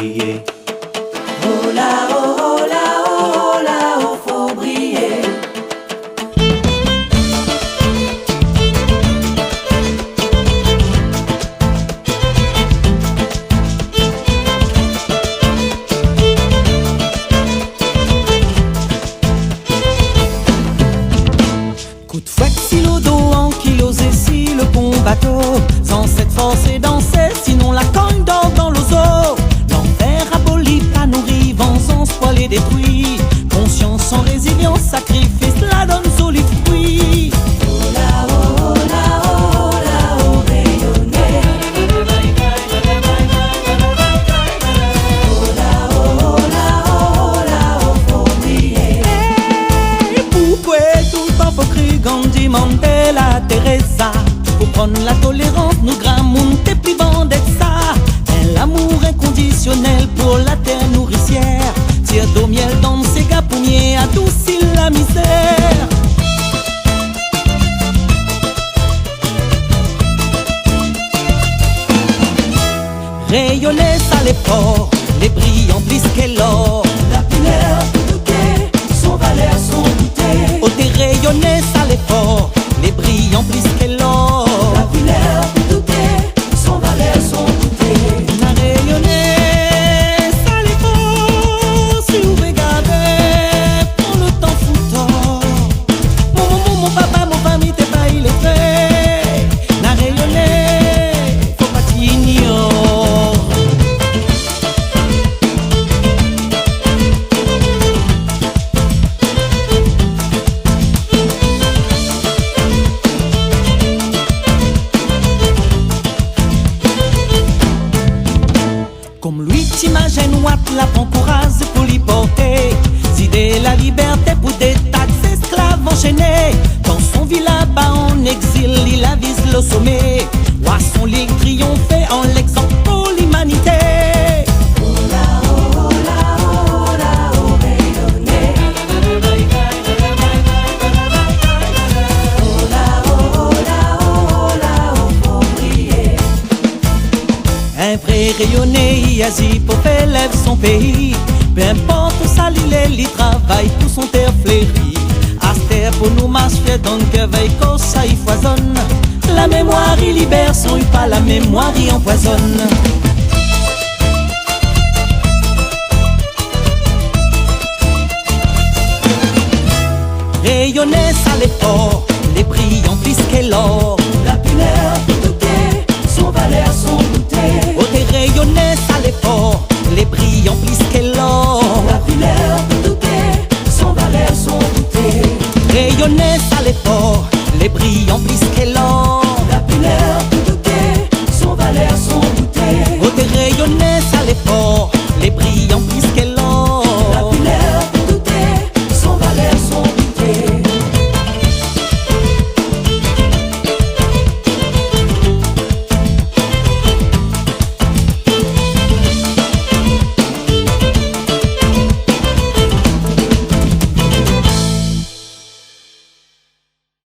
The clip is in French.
briller. Oh là, oh, oh là, oh, oh là, oh, faut briller. Coup de fouet, si l'eau d'eau en kilos et si le pont bateau, sans cette force et danser, sinon la cogne dort dans l'ozo. L'enfer abolit, pas nourri, vent spoil et détruit. Conscience sans résilience, sacrifice, la donne solide fruit. Oh là, oh là, oh là, oh rayonner. Oh là, oh là, oh faut briller. Et pourquoi tout le temps faut crier Gandhi, Mandela, Teresa? Pour prendre la tolérance, nous grands monde t'es plus bon d'être ça. Un l'amour inconditionnel pour la terre nourricière. Tire d'eau miel dans ses gaponiers, adoucit la misère. Rayonner ça l'effort, les brillants plus qu'est l'or. La couleur tout douter, son valeur son douter. Ôter rayonner ça l'effort, les brillants plus qu'est l'or. La couleur tout douter, son valeur son douter. La rayonner ça l'effort, si vous regardez, pour le temps foutant. Mon papa, mon famille, t'es pas il est fait. La rayonner, faut pas t'ignorer. Comme lui t'imagines Watt la courage pour l'y porter. Si de la liberté pour des taxes esclaves enchaînés. Dans son villa bas en exil, il avise le sommet. Son lit triomphé en l'exemple pour l'humanité. Oh là, oh là, oh là, oh rayonner. Oh là, oh là, oh là, oh faut briller. Un vrai rayonné, il agit pour faire lève son pays. Peu importe où ça il travaille pour son terre fleurie. Astère pour nous marcher dans le cœur veille quand ça y foisonne. La mémoire il libère, sans y pas la mémoire il empoisonne. Rayonner ça l'effort, les brillants plus qu'est l'or.